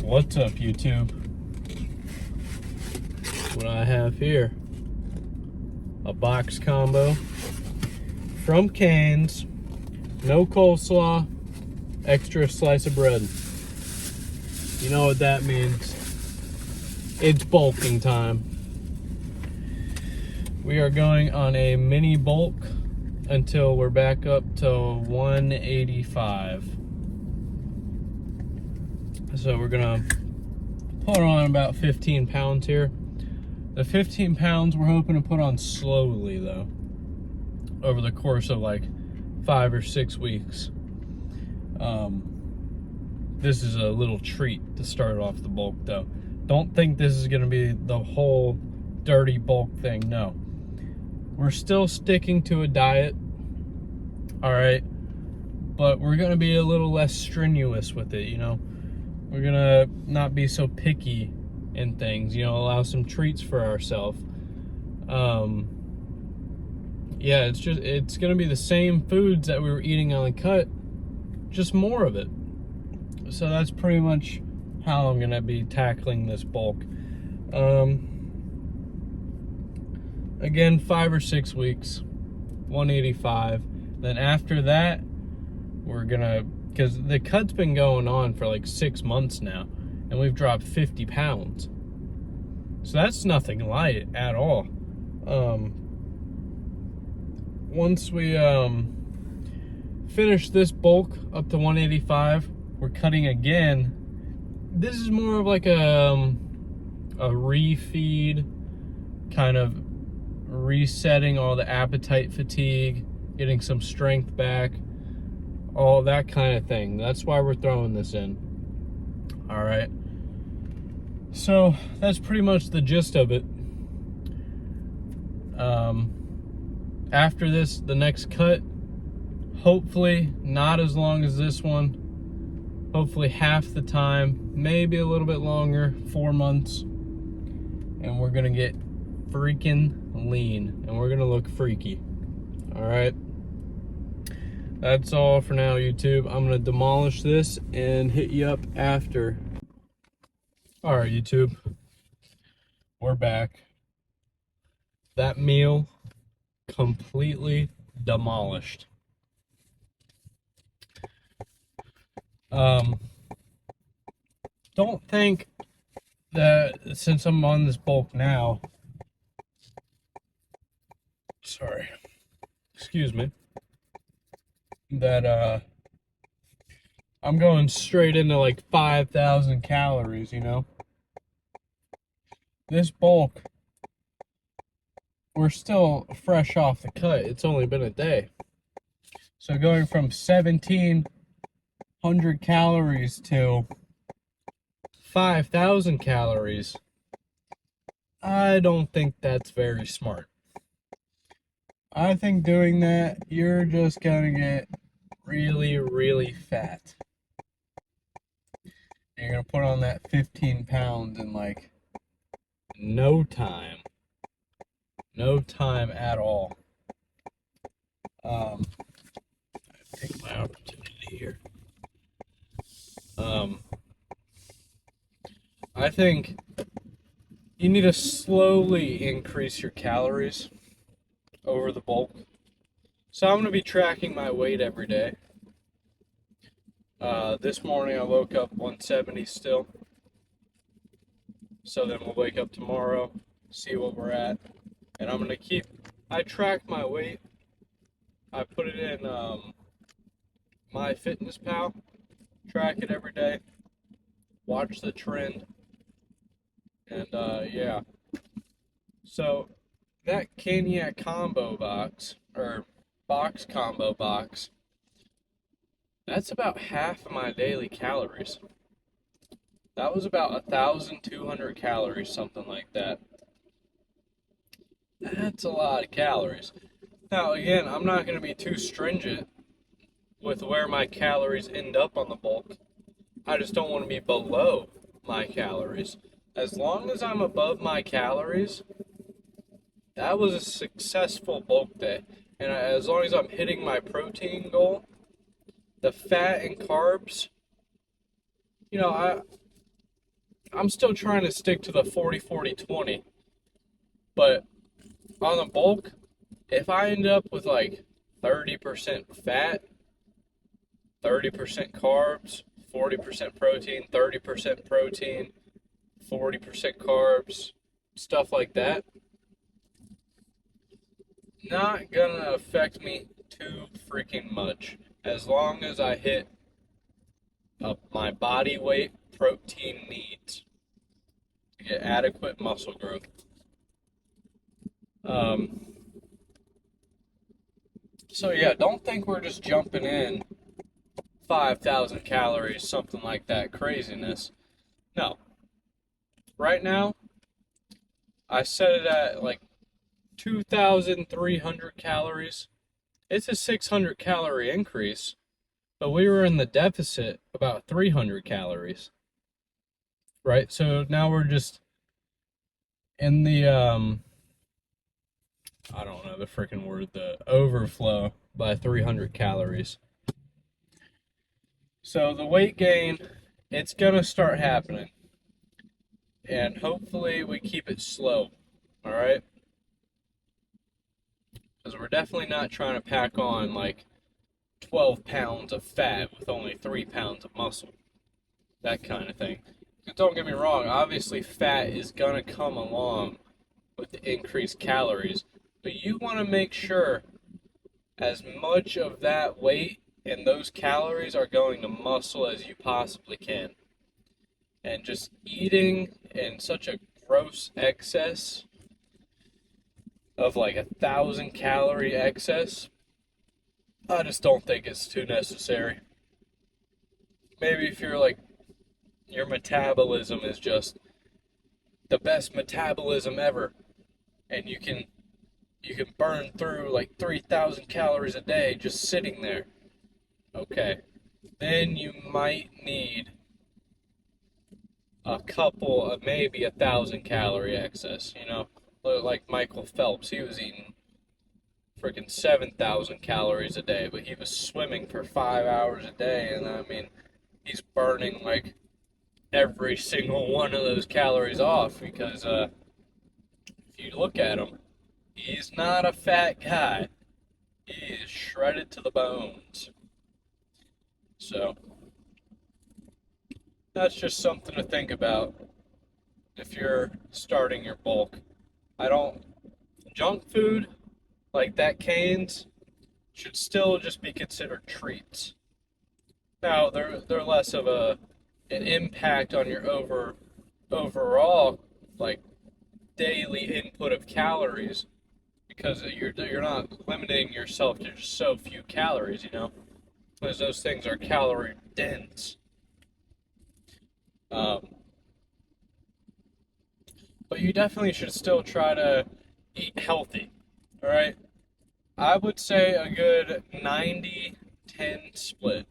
What's up, YouTube? What I have here, a box combo from Cane's, no coleslaw, extra slice of bread. You know what that means. It's bulking time. We are going on a mini bulk until we're back up to 185. So we're gonna put on about 15 pounds here. The 15 pounds we're hoping to put on slowly though, over the course of like 5 or 6 weeks. This is a little treat to start off the bulk though. Don't think this is gonna be the whole dirty bulk thing, no. We're still sticking to a diet, all right? But we're gonna be a little less strenuous with it, you know? We're gonna not be so picky in things, you know, allow some treats for ourselves. Yeah, it's gonna be the same foods that we were eating on the cut, just more of it. So that's pretty much how I'm gonna be tackling this bulk. Again, 5 or 6 weeks, 185. Then after that, we're gonna, because the cut's been going on for like 6 months now, and we've dropped 50 pounds. So that's nothing light at all. Once we finish this bulk up to 185, we're cutting again. This is more of like a refeed, kind of resetting all the appetite fatigue, getting some strength back, all that kind of thing. That's why we're throwing this in. All right. So that's pretty much the gist of it. After this, the next cut, hopefully not as long as this one. Hopefully half the time, maybe a little bit longer, 4 months. And we're gonna get freaking lean, and we're gonna look freaky. All right. That's all for now, YouTube. I'm gonna demolish this and hit you up after. All right, YouTube. We're back. That meal completely demolished. Don't think that since I'm on this bulk now, sorry, excuse me, that I'm going straight into like 5,000 calories, you know? This bulk, we're still fresh off the cut. It's only been a day. So going from 1,700 calories to 5,000 calories, I don't think that's very smart. I think doing that, you're just gonna get really, really fat. You're gonna put on that 15 pounds in like no time. No time at all. Take my opportunity here. I think you need to slowly increase your calories over the bulk. So I'm going to be tracking my weight every day. This morning I woke up 170 still. So then we'll wake up tomorrow, see what we're at. And I'm going to I track my weight. I put it in MyFitnessPal. Track it every day. Watch the trend. And yeah. So that Caniac combo box, or box combo box, that's about half of my daily calories. That was about 1,200 calories, something like that. That's a lot of calories. Now, again, I'm not going to be too stringent with where my calories end up on the bulk. I just don't want to be below my calories. As long as I'm above my calories, that was a successful bulk day. And as long as I'm hitting my protein goal, the fat and carbs, you know, I'm still trying to stick to the 40-40-20. But on the bulk, if I end up with like 30% fat, 30% carbs, 40% protein, 30% protein, 40% carbs, stuff like that, not gonna affect me too freaking much as long as I hit my body weight protein needs to get adequate muscle growth. Um, so yeah, don't think we're just jumping in 5,000 calories, something like that craziness. No. Right now, I set it at like 2,300 calories. It's a 600 calorie increase, but we were in the deficit about 300 calories, right? So now we're just in the, I don't know the freaking word, the overflow by 300 calories. So the weight gain, it's gonna start happening. And hopefully we keep it slow, all right? Because we're definitely not trying to pack on like 12 pounds of fat with only 3 pounds of muscle. That kind of thing. Don't get me wrong, obviously fat is going to come along with the increased calories, but you want to make sure as much of that weight and those calories are going to muscle as you possibly can. And just eating in such a gross excess of like 1,000 calorie excess, I just don't think it's too necessary. Maybe if you're like, your metabolism is just the best metabolism ever, and you can burn through like 3,000 calories a day just sitting there. Okay, then you might need a couple of maybe 1,000 calorie excess. Like Michael Phelps, he was eating freaking 7,000 calories a day, but he was swimming for 5 hours a day, and I mean, he's burning like every single one of those calories off because if you look at him, he's not a fat guy. He is shredded to the bones. So that's just something to think about if you're starting your bulk. I don't Junk food like that Cane's should still just be considered treats. Now they're less of an impact on your overall like daily input of calories because you're not limiting yourself to so few calories, because those things are calorie dense. Um, but you definitely should still try to eat healthy. All right, I would say a good 90-10 split.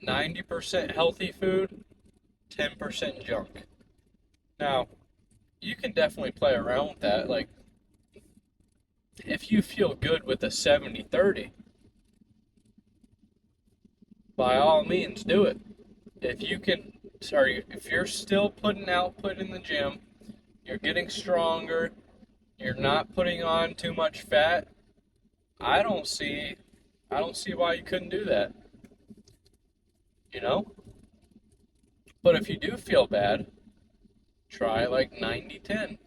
90% healthy food, 10% junk. Now, you can definitely play around with that. Like, if you feel good with a 70-30, by all means do it. If you can, if you're still putting output in the gym, you're getting stronger, you're not putting on too much fat, I don't see why you couldn't do that. You know? But if you do feel bad, try like 90-10.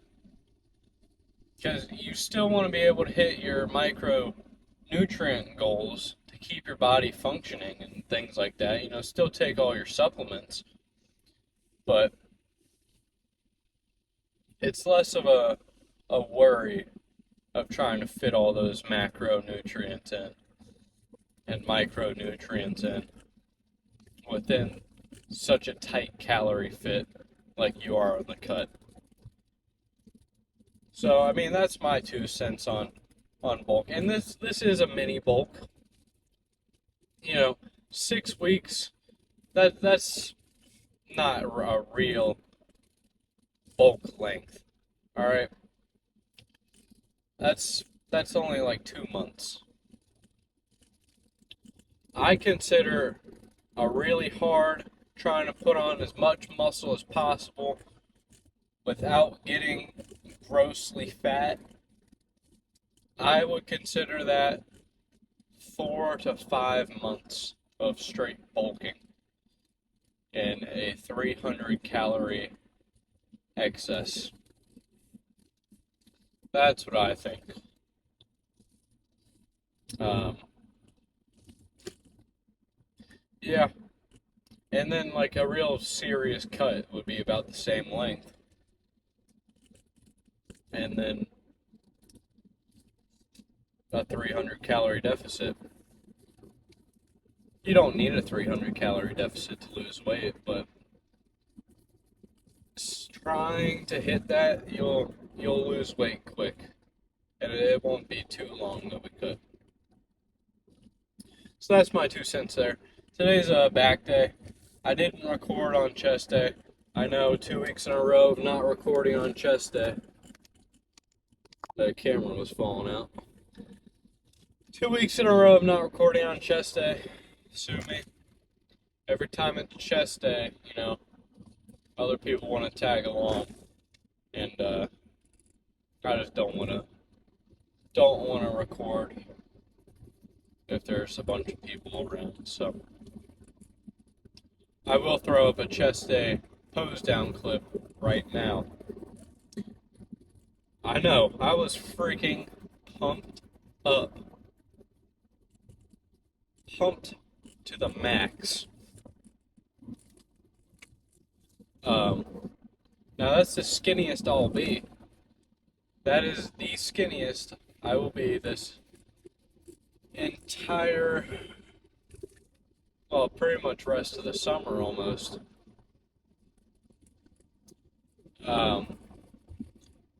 Because you still want to be able to hit your micronutrient goals to keep your body functioning and things like that. Still take all your supplements, but it's less of a worry of trying to fit all those macronutrients in and micronutrients in within such a tight calorie fit like you are on the cut. So I mean that's my 2 cents on bulk. And this is a mini bulk. 6 weeks, that's not a real bulk length. All right. That's only like 2 months. I consider a really hard trying to put on as much muscle as possible without getting grossly fat, I would consider that 4 to 5 months of straight bulking in a 300 calorie excess. That's what I think. Yeah. And then like a real serious cut would be about the same length. And then a 300 calorie deficit. You don't need a 300 calorie deficit to lose weight, but trying to hit that, you'll lose weight quick, and it won't be too long of a cut. So that's my 2 cents there. Today's a back day. I didn't record on chest day. I know 2 weeks in a row of not recording on chest day. The camera was falling out. 2 weeks in a row of not recording on chest day. Sue me. Every time it's chest day, other people want to tag along, and I just don't want to record if there's a bunch of people around. So I will throw up a chest day pose down clip right now. I know, I was freaking pumped up. Pumped to the max. Now that's the skinniest I'll be. That is the skinniest I will be this entire, well, pretty much rest of the summer almost.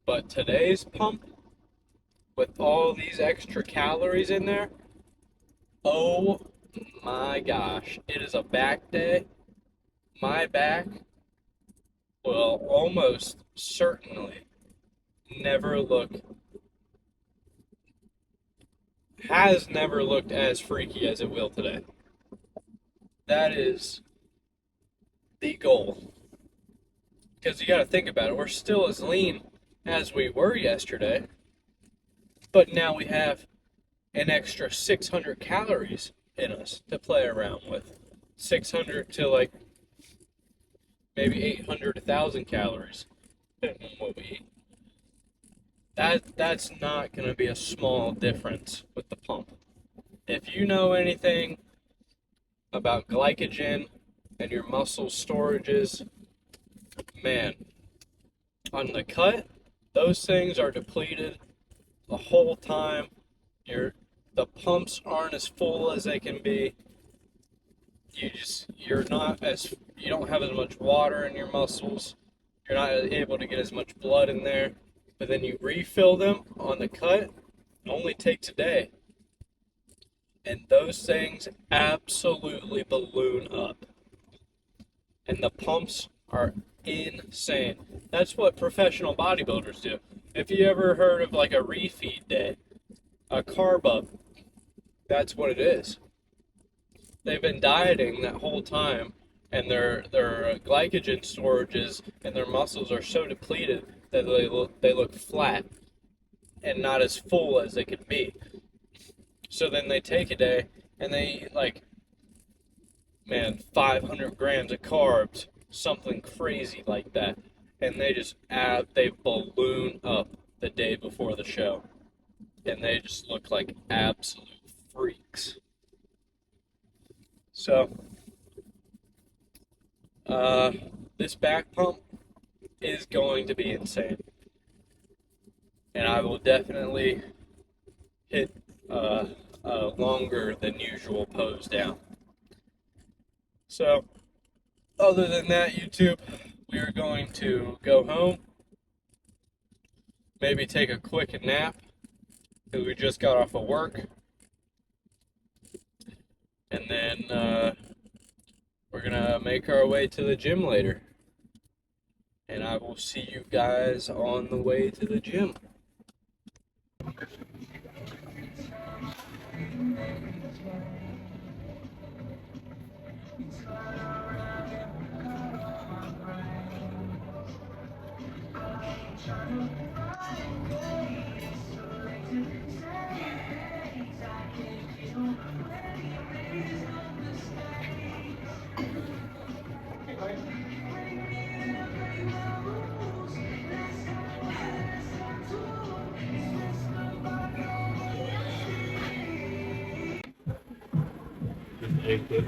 But today's pump, with all these extra calories in there, oh my gosh, it is a back day. My back will almost certainly has never looked as freaky as it will today. That is the goal. Because you got to think about it, we're still as lean as we were yesterday, but now we have an extra 600 calories in us to play around with. 600 to like maybe 800, 1,000 calories, depending on what we eat. That's not going to be a small difference with the pump. If you know anything about glycogen and your muscle storages, man, on the cut, those things are depleted the whole time. The pumps aren't as full as they can be. You don't have as much water in your muscles. You're not able to get as much blood in there. But then you refill them on the cut, it only takes a day. And those things absolutely balloon up. And the pumps are insane. That's what professional bodybuilders do. If you ever heard of like a refeed day, a carb up, that's what it is. They've been dieting that whole time, and their glycogen storages and their muscles are so depleted that they look flat and not as full as they could be. So then they take a day and they eat 500 grams of carbs, something crazy like that, and they balloon up the day before the show, and they just look like absolute freaks. So this back pump is going to be insane, and I will definitely hit a longer than usual pose down. So other than that, YouTube, we are going to go home, maybe take a quick nap because we just got off of work, and then we're gonna make our way to the gym later. And I will see you guys on the way to the gym. Just aced it.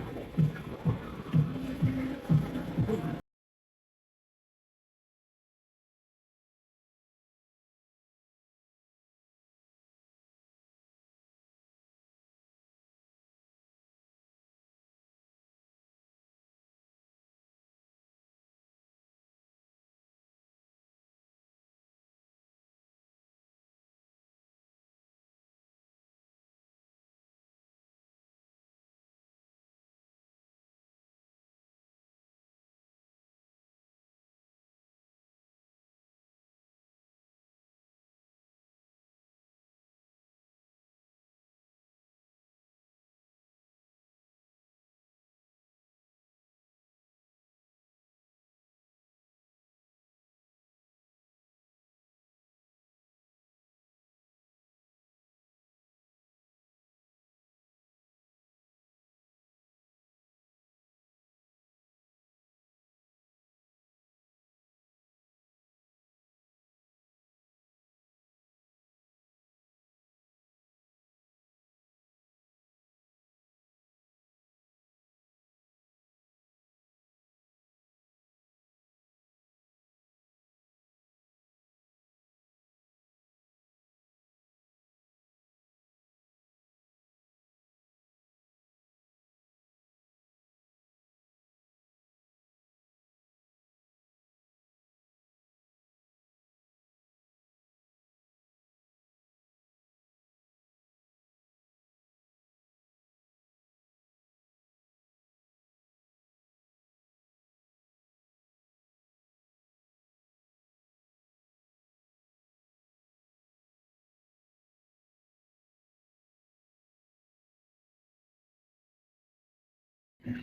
You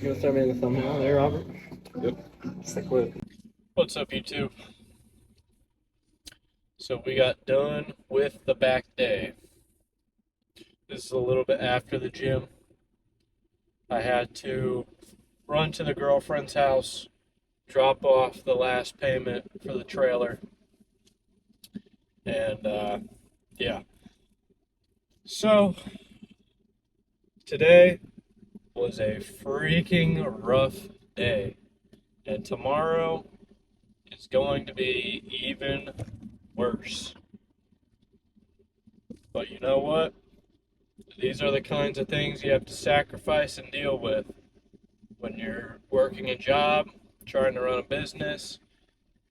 gonna start making the thumbnail there, Robert? Yep. Stick with it. What's up, YouTube? So we got done with the back day. This is a little bit after the gym. I had to run to the girlfriend's house, drop off the last payment for the trailer, and yeah. So today was a freaking rough day, and tomorrow is going to be even worse. But you know what? These are the kinds of things you have to sacrifice and deal with when you're working a job, trying to run a business,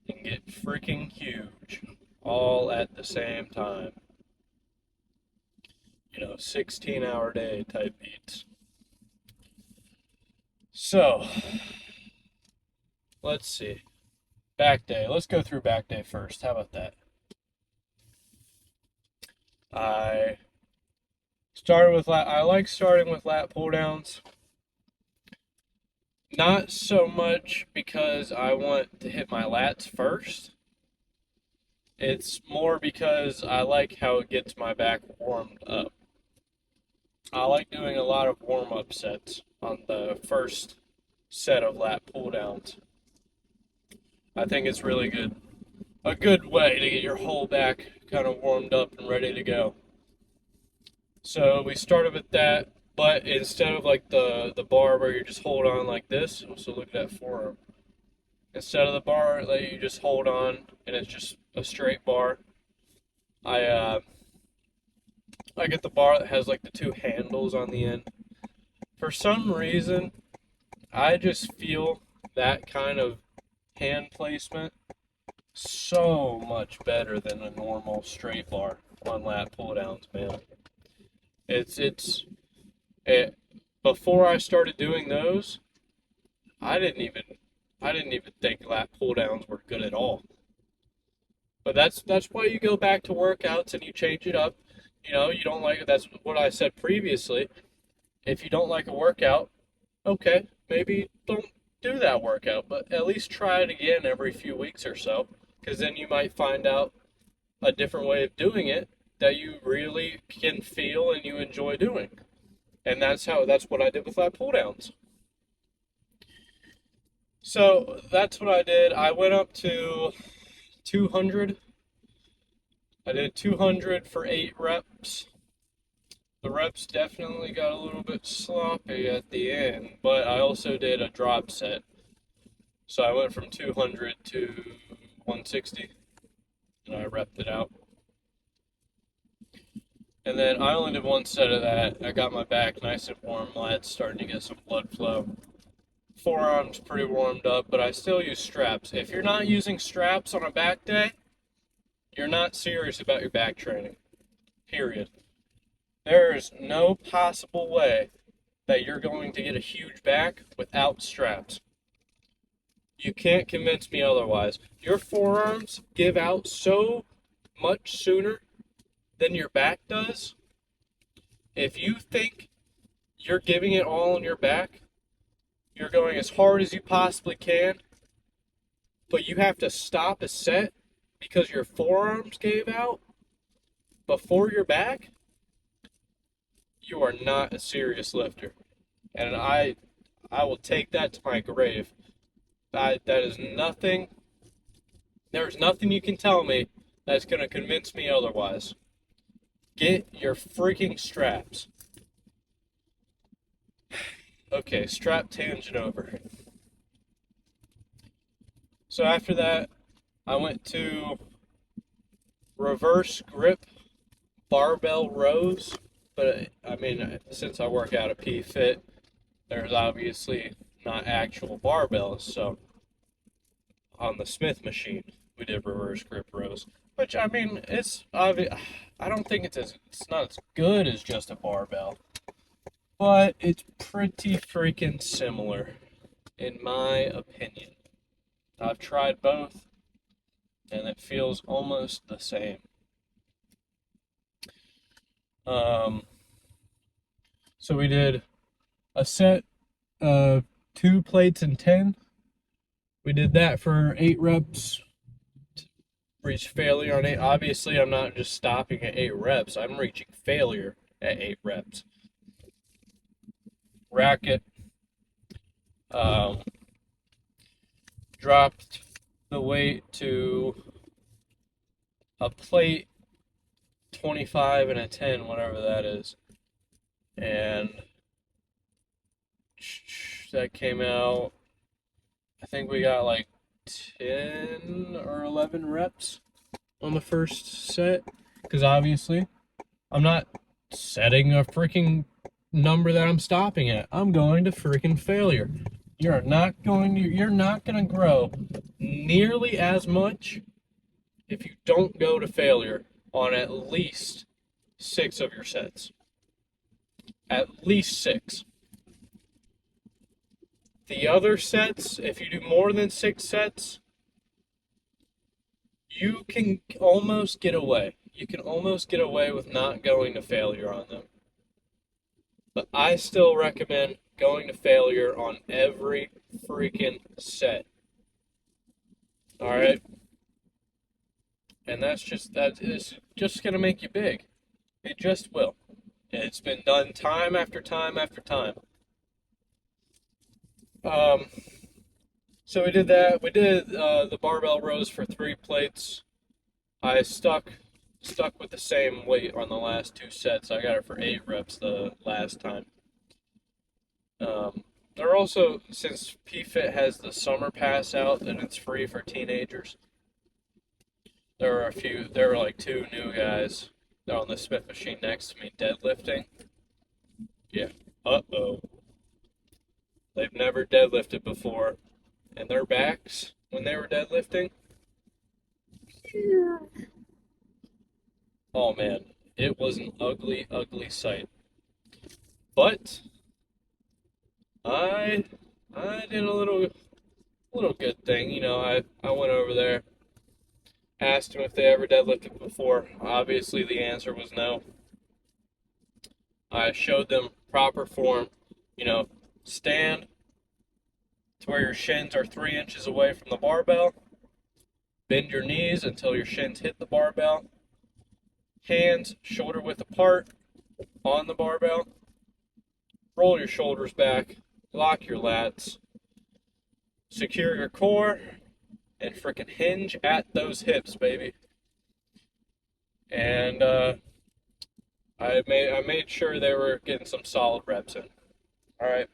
and get freaking huge all at the same time. 16-hour day type beats. So, let's see. Back day. Let's go through back day first. How about that? I like starting with lat pull downs. Not so much because I want to hit my lats first. It's more because I like how it gets my back warmed up. I like doing a lot of warm-up sets on the first set of lat pull downs. I think it's really good. A good way to get your whole back kind of warmed up and ready to go. So we started with that, but instead of like the bar where you just hold on like this, so look at that forearm. Instead of the bar that you just hold on and it's just a straight bar, I get the bar that has like the two handles on the end. For some reason, I just feel that kind of hand placement so much better than a normal straight bar on lat pull downs, man. Before I started doing those, I didn't even think lat pull downs were good at all. But that's why you go back to workouts and you change it up. You don't like it. That's what I said previously. If you don't like a workout, okay, maybe don't do that workout, but at least try it again every few weeks or so, because then you might find out a different way of doing it that you really can feel and you enjoy doing. And that's what I did with lat pull downs. So that's what I did. I went up to 200. I did 200 for 8 reps. The reps definitely got a little bit sloppy at the end, but I also did a drop set. So I went from 200 to 160, and I repped it out. And then I only did one set of that. I got my back nice and warm. Lat's starting to get some blood flow. Forearms pretty warmed up, but I still use straps. If you're not using straps on a back day, you're not serious about your back training. Period. There is no possible way that you're going to get a huge back without straps. You can't convince me otherwise. Your forearms give out so much sooner than your back does. If you think you're giving it all on your back, you're going as hard as you possibly can, but you have to stop a set because your forearms gave out before your back, you are not a serious lifter. And I will take that to my grave. That is nothing. There's nothing you can tell me that's going to convince me otherwise. Get your freaking straps. Okay, strap tangent over. So after that, I went to reverse grip barbell rows. But I mean, since I work out at PFit, there's obviously not actual barbells. So on the Smith machine, we did reverse grip rows. Which, I mean, it's obvious. I don't think it's not as good as just a barbell, but it's pretty freaking similar, in my opinion. I've tried both, and it feels almost the same. So we did a set of 2 plates and 10. We did that for 8 reps. Reach failure on 8. Obviously, I'm not just stopping at 8 reps. I'm reaching failure at 8 reps. Racket. Dropped the weight to a plate, 25 and a 10, whatever that is. And that came out, I think we got like 10 or 11 reps on the first set, because obviously I'm not setting a freaking number that I'm stopping at. I'm going to freaking failure. You're not going to grow nearly as much if you don't go to failure on at least 6 of your sets. At least 6. The other sets, if you do more than 6 sets, you can almost get away. You can almost get away with not going to failure on them. But I still recommend going to failure on every freaking set. Alright? And that is just going to make you big. It just will. And it's been done time after time after time. So we did that. We did the barbell rows for 3 plates. I stuck with the same weight on the last 2 sets. I got it for 8 reps the last time. There are also, since PFit has the summer pass out and it's free for teenagers, there were like 2 new guys. They're on the Smith machine next to me deadlifting. Yeah. Uh-oh. They've never deadlifted before. And their backs, when they were deadlifting, oh man, it was an ugly, ugly sight. But I did a little good thing. You know, I went over there, asked them if they ever deadlifted before. Obviously, the answer was no. I showed them proper form, you know, stand to where your shins are 3 inches away from the barbell. Bend your knees until your shins hit the barbell. Hands shoulder width apart on the barbell. Roll your shoulders back. Lock your lats. Secure your core. And frickin' hinge at those hips, baby. And I made sure they were getting some solid reps in. All right.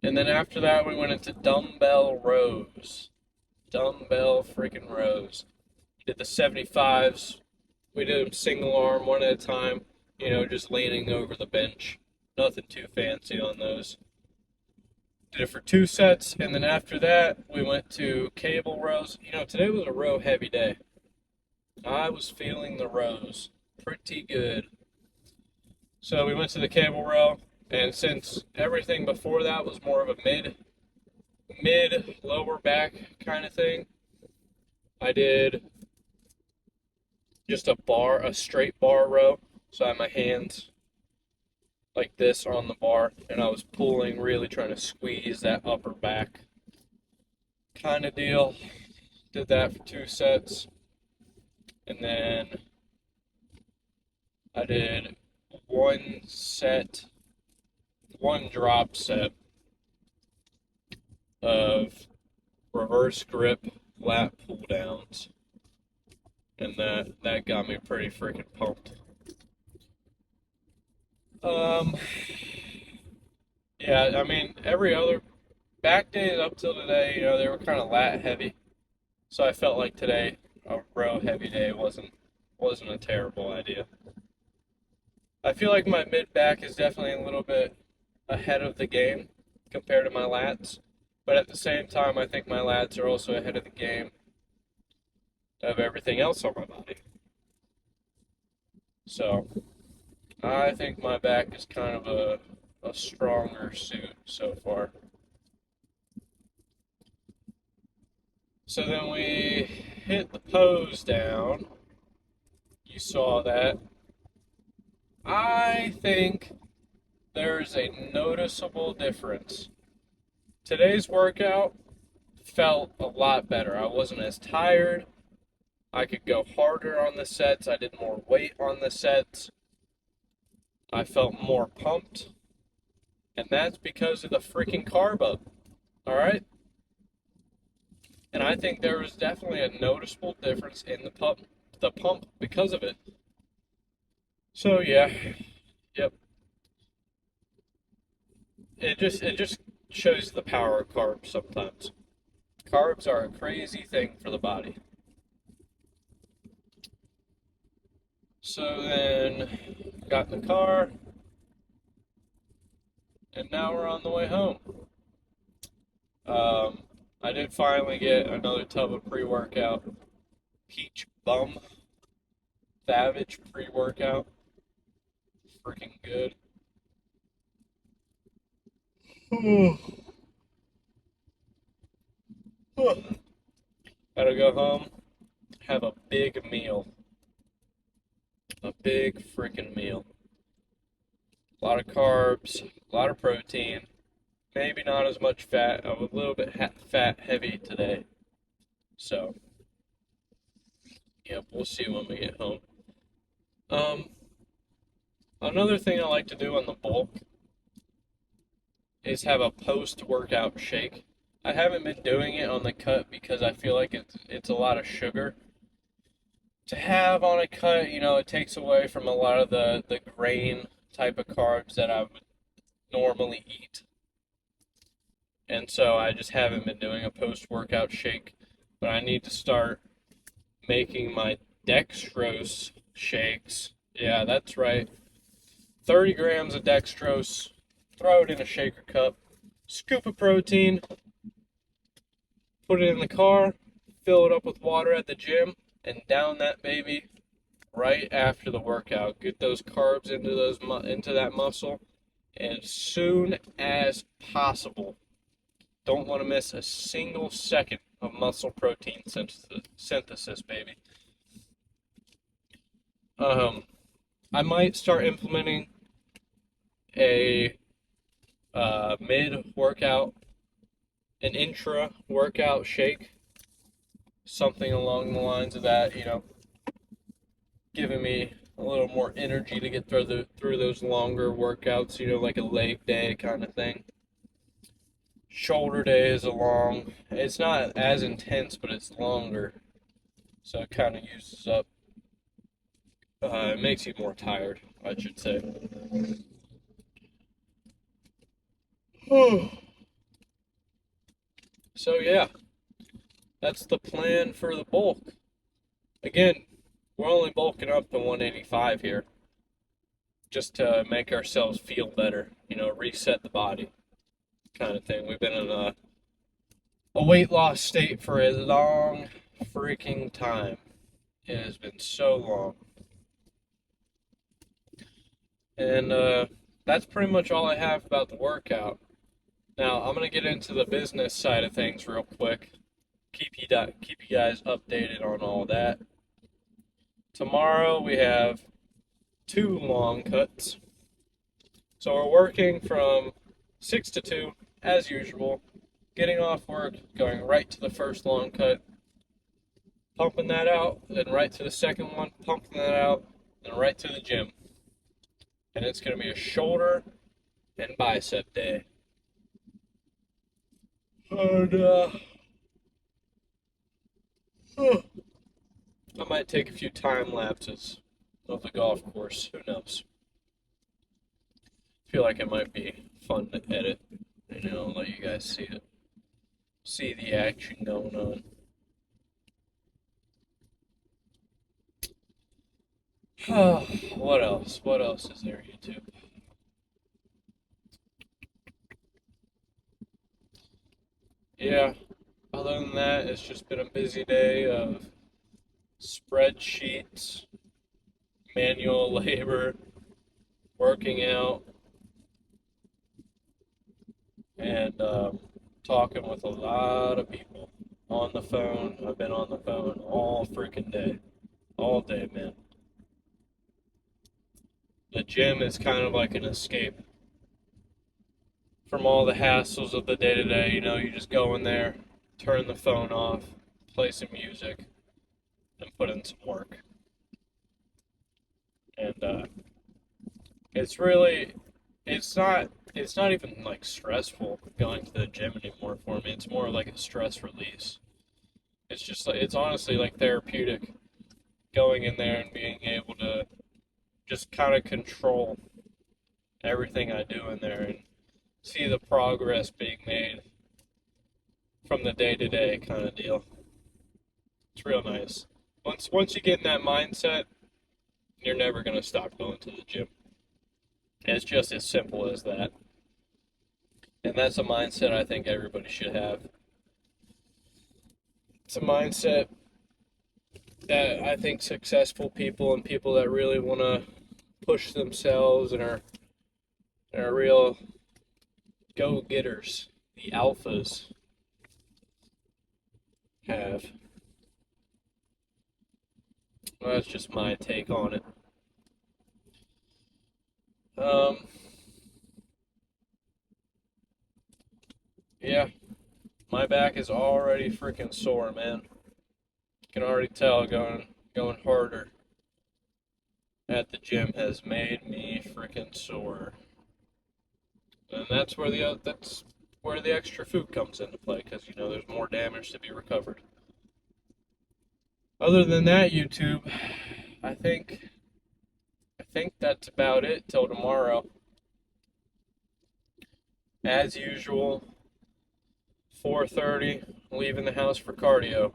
And then after that, we went into dumbbell rows. Dumbbell freaking rows. Did the 75s. We did them single arm, one at a time. You know, just leaning over the bench. Nothing too fancy on those. Did it for 2 sets, and then after that, we went to cable rows. You know, today was a row heavy day. I was feeling the rows pretty good. So we went to the cable row, and since everything before that was more of a mid lower back kind of thing, I did just a straight bar row. So I had my hands like this on the bar, and I was pulling, really trying to squeeze that upper back kind of deal. Did that for 2 sets, and then I did one drop set of reverse grip lat pull downs, and that got me pretty freaking pumped. Yeah, I mean, every other back days up till today, you know, they were kind of lat heavy. So I felt like today, a row heavy day wasn't a terrible idea. I feel like my mid back is definitely a little bit ahead of the game compared to my lats. But at the same time, I think my lats are also ahead of the game of everything else on my body. So I think my back is kind of a stronger suit so far. So then we hit the pose down. You saw that. I think there's a noticeable difference. Today's workout felt a lot better. I wasn't as tired. I could go harder on the sets. I did more weight on the sets. I felt more pumped. And that's because of the freaking carb up. Alright? And I think there was definitely a noticeable difference in the pump because of it. So yeah. Yep. It just shows the power of carbs sometimes. Carbs are a crazy thing for the body. So then got in the car, and now we're on the way home. I did finally get another tub of pre-workout. Peach Bum Savage pre-workout. Freaking good. Gotta go home, have a big meal. A big freaking meal. A lot of carbs, a lot of protein, maybe not as much fat. I'm a little bit fat heavy today. So, yep, we'll see when we get home. Another thing I like to do on the bulk is have a post-workout shake. I haven't been doing it on the cut because I feel like it's a lot of sugar to have on a cut. You know, it takes away from a lot of the grain type of carbs that I would normally eat. And so I just haven't been doing a post-workout shake. But I need to start making my dextrose shakes. Yeah, that's right. 30 grams of dextrose. Throw it in a shaker cup. Scoop of protein. Put it in the car. Fill it up with water at the gym. And down that baby right after the workout. Get those carbs into that muscle as soon as possible. Don't want to miss a single second of muscle protein synthesis, baby. I might start implementing a mid-workout, an intra-workout shake, something along the lines of that, giving me a little more energy to get through those longer workouts, like a leg day kind of thing. Shoulder day is it's not as intense, but it's longer, so it kind of uses up, it makes you more tired, I should say. So yeah, that's the plan for the bulk. Again, we're only bulking up to 185 here, just to make ourselves feel better, reset the body kind of thing. We've been in a weight loss state for a long freaking time. It has been so long. And that's pretty much all I have about the workout. Now, I'm going to get into the business side of things real quick. Keep you guys updated on all that. Tomorrow we have 2 long cuts. So we're working from 6 to 2, as usual. Getting off work, going right to the first long cut, pumping that out, then right to the second one, pumping that out, then right to the gym. And it's going to be a shoulder and bicep day. And, I might take a few time lapses of the golf course. Who knows? Feel like it might be fun to edit, let you guys see it. See the action going on. What else? What else is there, YouTube? Yeah, other than that, it's just been a busy day of spreadsheets, manual labor, working out, and talking with a lot of people on the phone. I've been on the phone all freaking day. All day, man. The gym is kind of like an escape from all the hassles of the day-to-day. You just go in there, turn the phone off, play some music, and put in some work. And it's not even like stressful going to the gym anymore for me. It's more like a stress release. It's just like, it's honestly like therapeutic going in there and being able to just kind of control everything I do in there and see the progress being made from the day-to-day kind of deal. It's real nice. Once you get in that mindset, you're never going to stop going to the gym. And it's just as simple as that. And that's a mindset I think everybody should have. It's a mindset that I think successful people and people that really want to push themselves and are real go-getters, the alphas, have. Well, that's just my take on it. Yeah, my back is already freaking sore, man. You can already tell going harder at the gym has made me freaking sore. And that's where the extra food comes into play, because there's more damage to be recovered. Other than that, YouTube, I think that's about it till tomorrow. As usual, 4:30, leaving the house for cardio.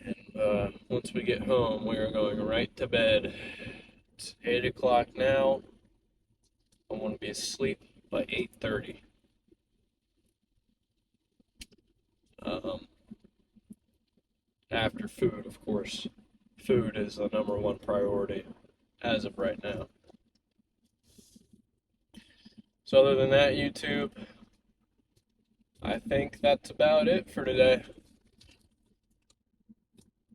And once we get home, we are going right to bed. It's 8 o'clock now. I want to be asleep by 8:30. After food, of course. Food is the number one priority as of right now. So other than that, YouTube, I think that's about it for today.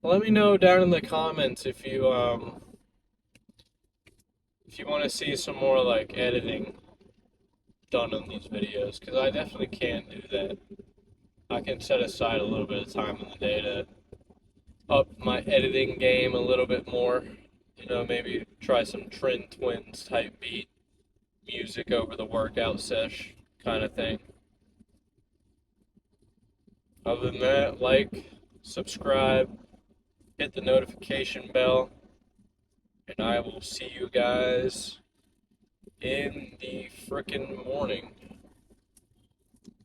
Let me know down in the comments if you if you want to see some more like editing done on these videos, because I definitely can't do that. I can set aside a little bit of time in the day to up my editing game a little bit more. You know, maybe try some Trend Twins type beat music over the workout sesh kind of thing. Other than that, like, subscribe, hit the notification bell, and I will see you guys in the frickin' morning.